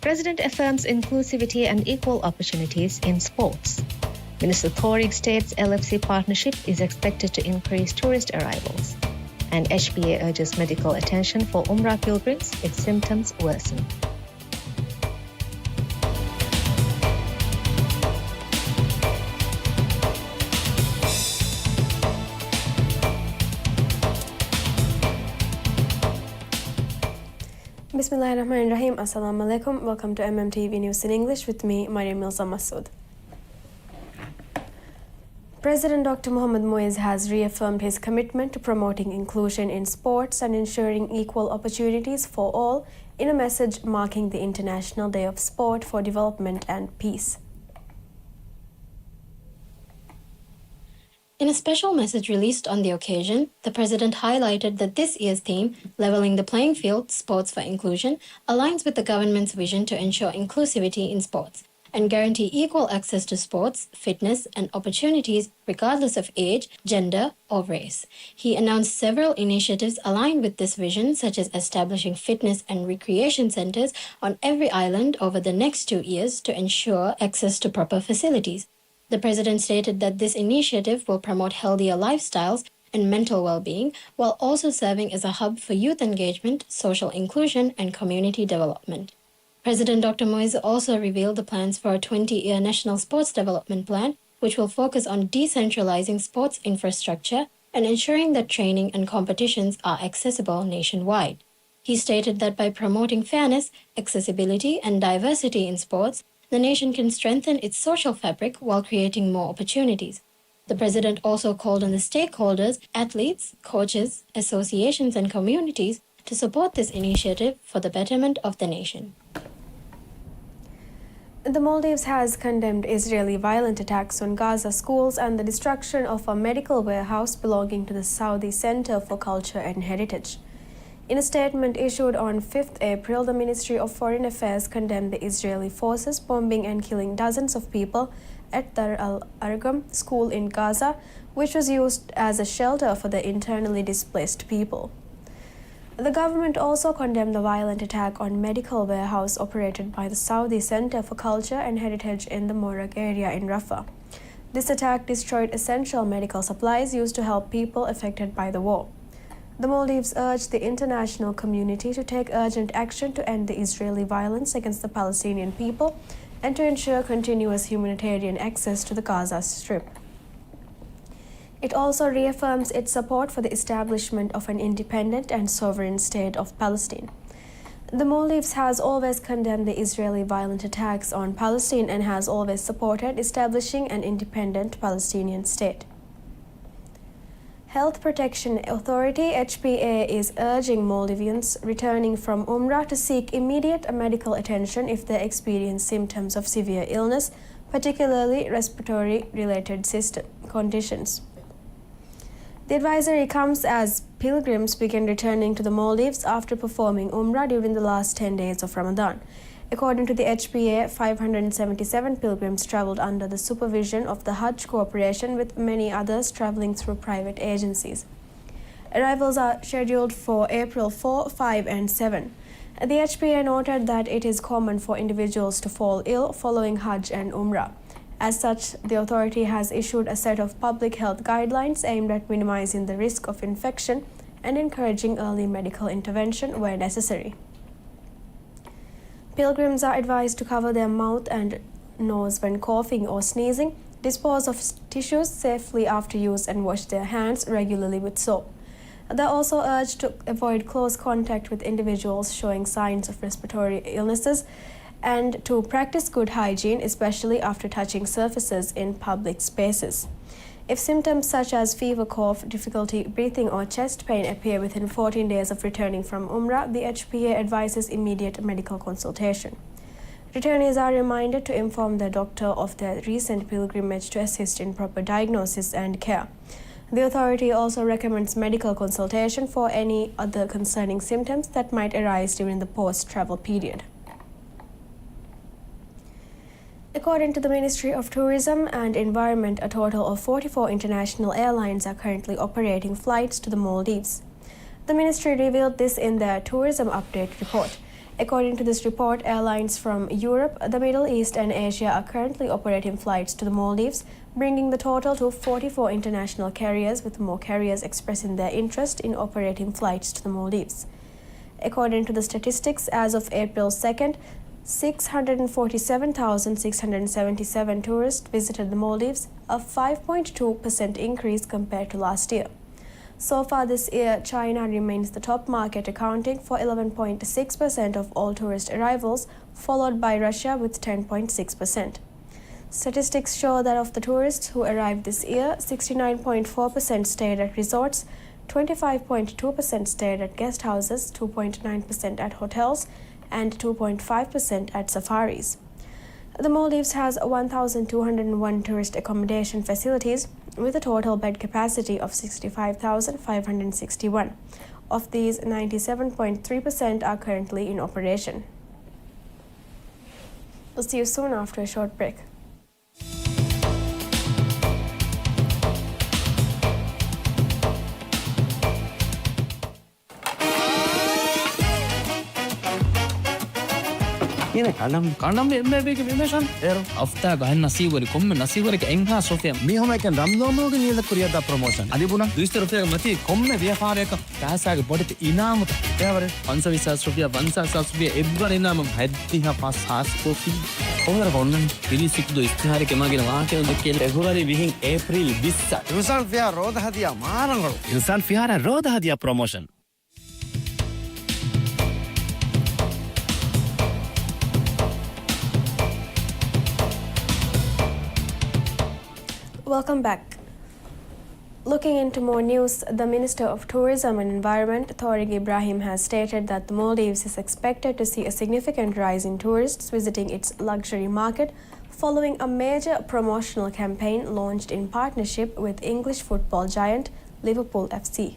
President affirms inclusivity and equal opportunities in sports. Minister Thorig states LFC partnership is expected to increase tourist arrivals. And HPA urges medical attention for Umrah pilgrims if symptoms worsen. Bismillahirrahmanirrahim. Assalamu alaikum. Welcome to MMTV News in English with me, Mariam Milza Massoud. President Dr. Mohamed Moise has reaffirmed his commitment to promoting inclusion in sports and ensuring equal opportunities for all in a message marking the International Day of Sport for Development and Peace. In a special message released on the occasion, the President highlighted that this year's theme, Leveling the Playing Field, Sports for Inclusion, aligns with the government's vision to ensure inclusivity in sports and guarantee equal access to sports, fitness, and opportunities regardless of age, gender, or race. He announced several initiatives aligned with this vision, such as establishing fitness and recreation centers on every island over the next 2 years to ensure access to proper facilities. The President stated that this initiative will promote healthier lifestyles and mental well-being, while also serving as a hub for youth engagement, social inclusion, and community development. President Dr. Moise also revealed the plans for a 20-year National Sports Development Plan, which will focus on decentralizing sports infrastructure and ensuring that training and competitions are accessible nationwide. He stated that by promoting fairness, accessibility, and diversity in sports, the nation can strengthen its social fabric while creating more opportunities. The President also called on the stakeholders, athletes, coaches, associations, and communities to support this initiative for the betterment of the nation. The Maldives has condemned Israeli violent attacks on Gaza schools and the destruction of a medical warehouse belonging to the Saudi Center for Culture and Heritage. In a statement issued on 5th April, the Ministry of Foreign Affairs condemned the Israeli forces bombing and killing dozens of people at Dar al-Arqam school in Gaza, which was used as a shelter for the internally displaced people. The government also condemned the violent attack on medical warehouse operated by the Saudi Center for Culture and Heritage in the Morag area in Rafah. This attack destroyed essential medical supplies used to help people affected by the war. The Maldives urged the international community to take urgent action to end the Israeli violence against the Palestinian people and to ensure continuous humanitarian access to the Gaza Strip. It also reaffirms its support for the establishment of an independent and sovereign state of Palestine. The Maldives has always condemned the Israeli violent attacks on Palestine and has always supported establishing an independent Palestinian state. Health Protection Authority (HPA) is urging Maldivians returning from Umrah to seek immediate medical attention if they experience symptoms of severe illness, particularly respiratory-related conditions. The advisory comes as pilgrims begin returning to the Maldives after performing Umrah during the last 10 days of Ramadan. According to the HPA, 577 pilgrims traveled under the supervision of the Hajj Corporation, with many others traveling through private agencies. Arrivals are scheduled for April 4, 5, and 7. The HPA noted that it is common for individuals to fall ill following Hajj and Umrah. As such, the authority has issued a set of public health guidelines aimed at minimizing the risk of infection and encouraging early medical intervention where necessary. Pilgrims are advised to cover their mouth and nose when coughing or sneezing, dispose of tissues safely after use, and wash their hands regularly with soap. They are also urged to avoid close contact with individuals showing signs of respiratory illnesses and to practice good hygiene, especially after touching surfaces in public spaces. If symptoms such as fever, cough, difficulty breathing, or chest pain appear within 14 days of returning from Umrah, the HPA advises immediate medical consultation. Returnees are reminded to inform their doctor of their recent pilgrimage to assist in proper diagnosis and care. The authority also recommends medical consultation for any other concerning symptoms that might arise during the post-travel period. According to the Ministry of Tourism and Environment, a total of 44 international airlines are currently operating flights to the Maldives. The ministry revealed this in their tourism update report. According to this report, airlines from Europe, the Middle East and Asia are currently operating flights to the Maldives, bringing the total to 44 international carriers, with more carriers expressing their interest in operating flights to the Maldives. According to the statistics, as of April 2nd, 647,677 tourists visited the Maldives, a 5.2% increase compared to last year. So far this year, China remains the top market, accounting for 11.6% of all tourist arrivals, followed by Russia with 10.6%. Statistics show that of the tourists who arrived this year, 69.4% stayed at resorts, 25.2% stayed at guest houses, 2.9% at hotels, and 2.5% at safaris. The Maldives has 1,201 tourist accommodation facilities with a total bed capacity of 65,561. Of these, 97.3% are currently in operation. We'll see you soon after a short break. Yine kalam Kanamle beke bimeshan ero afta gahan nasibori komme nasibori ke engha sofia mihoma ken ramdomoge niyada kuriyada promotion adibuna 200 rupiya mati komme vyapareka tasaage bodite inamu taware 520 rupiya 500 rupiya ebbar inamam haddiha pas askofi ohara gonnan release do istihare ke magina waake unde kel February vihin April 20 Ilsan Fiha roda hadiya marangalu Ilsan Fiha roda hadiya promotion Welcome back. Looking into more news, the Minister of Tourism and Environment, Tariq Ibrahim, has stated that the Maldives is expected to see a significant rise in tourists visiting its luxury market following a major promotional campaign launched in partnership with English football giant Liverpool FC.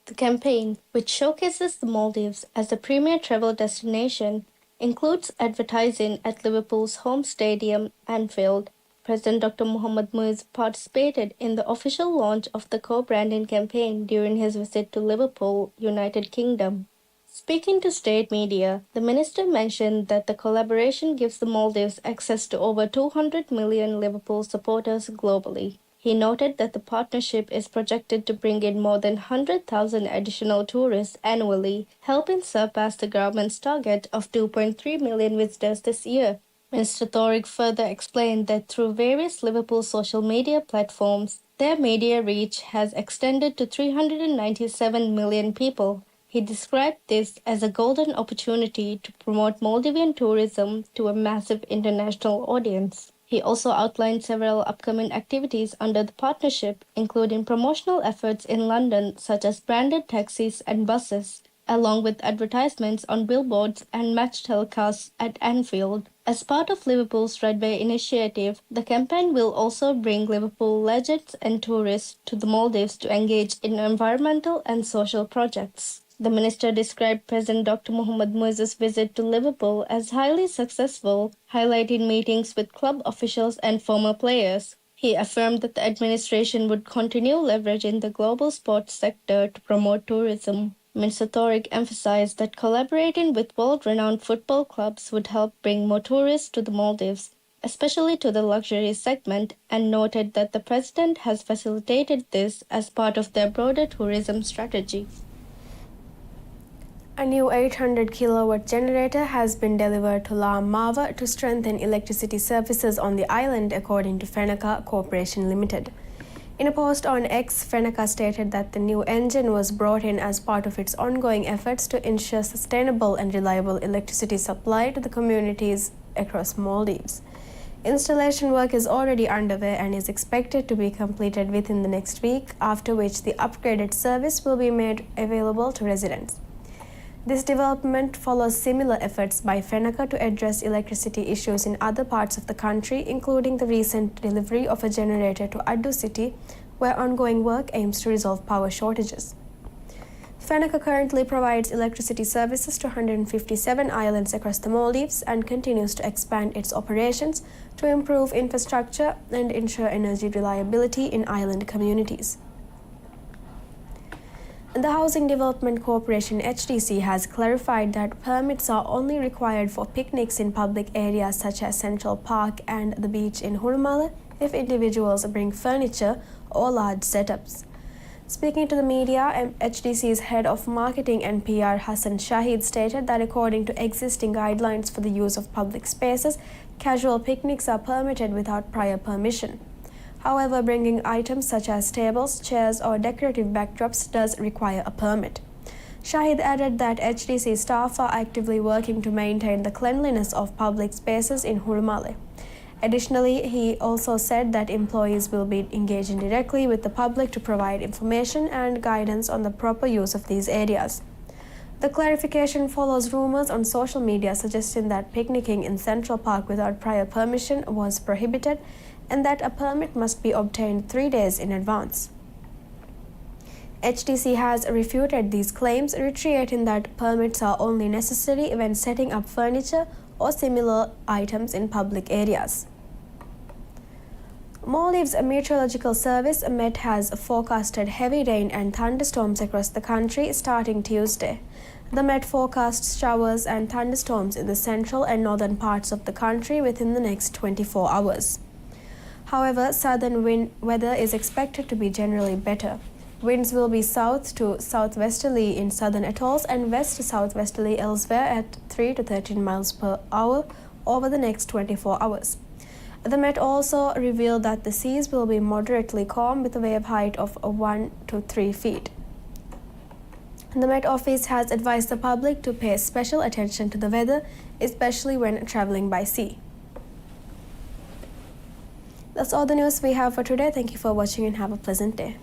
The campaign, which showcases the Maldives as the premier travel destination, includes advertising at Liverpool's home stadium, Anfield. President Dr. Mohamed Muiz participated in the official launch of the co-branding campaign during his visit to Liverpool, United Kingdom. Speaking to state media, the minister mentioned that the collaboration gives the Maldives access to over 200 million Liverpool supporters globally. He noted that the partnership is projected to bring in more than 100,000 additional tourists annually, helping surpass the government's target of 2.3 million visitors this year. Mr. Tariq further explained that through various Liverpool social media platforms, their media reach has extended to 397 million people. He described this as a golden opportunity to promote Maldivian tourism to a massive international audience. He also outlined several upcoming activities under the partnership, including promotional efforts in London such as branded taxis and buses, along with advertisements on billboards and match telecasts at Anfield. As part of Liverpool's Red Bay initiative, the campaign will also bring Liverpool legends and tourists to the Maldives to engage in environmental and social projects. The minister described President Dr. Mohamed Muiz's visit to Liverpool as highly successful, highlighting meetings with club officials and former players. He affirmed that the administration would continue leveraging the global sports sector to promote tourism. Minister Tariq emphasized that collaborating with world-renowned football clubs would help bring more tourists to the Maldives, especially to the luxury segment, and noted that the president has facilitated this as part of their broader tourism strategy. A new 800 kilowatt generator has been delivered to La Mava to strengthen electricity services on the island, according to Fenaka Corporation Limited. In a post on X, Fenaka stated that the new engine was brought in as part of its ongoing efforts to ensure sustainable and reliable electricity supply to the communities across Maldives. Installation work is already underway and is expected to be completed within the next week, after which the upgraded service will be made available to residents. This development follows similar efforts by Fenaka to address electricity issues in other parts of the country, including the recent delivery of a generator to Addu City, where ongoing work aims to resolve power shortages. Fenaka currently provides electricity services to 157 islands across the Maldives and continues to expand its operations to improve infrastructure and ensure energy reliability in island communities. The Housing Development Corporation HDC has clarified that permits are only required for picnics in public areas such as Central Park and the beach in Hurumala if individuals bring furniture or large setups. Speaking to the media, HDC's head of marketing and PR Hassan Shahid stated that according to existing guidelines for the use of public spaces, casual picnics are permitted without prior permission. However, bringing items such as tables, chairs or decorative backdrops does require a permit. Shahid added that HDC staff are actively working to maintain the cleanliness of public spaces in Hurumale. Additionally, he also said that employees will be engaging directly with the public to provide information and guidance on the proper use of these areas. The clarification follows rumors on social media suggesting that picnicking in Central Park without prior permission was prohibited and that a permit must be obtained 3 days in advance. HDC has refuted these claims, reiterating that permits are only necessary when setting up furniture or similar items in public areas. Maldives Meteorological Service Met has forecasted heavy rain and thunderstorms across the country starting Tuesday. The Met forecasts showers and thunderstorms in the central and northern parts of the country within the next 24 hours. However, southern weather is expected to be generally better. Winds will be south to southwesterly in southern atolls and west to southwesterly elsewhere at 3 to 13 miles per hour over the next 24 hours. The Met also revealed that the seas will be moderately calm with a wave height of 1 to 3 feet. The Met Office has advised the public to pay special attention to the weather, especially when traveling by sea. That's all the news we have for today. Thank you for watching and have a pleasant day.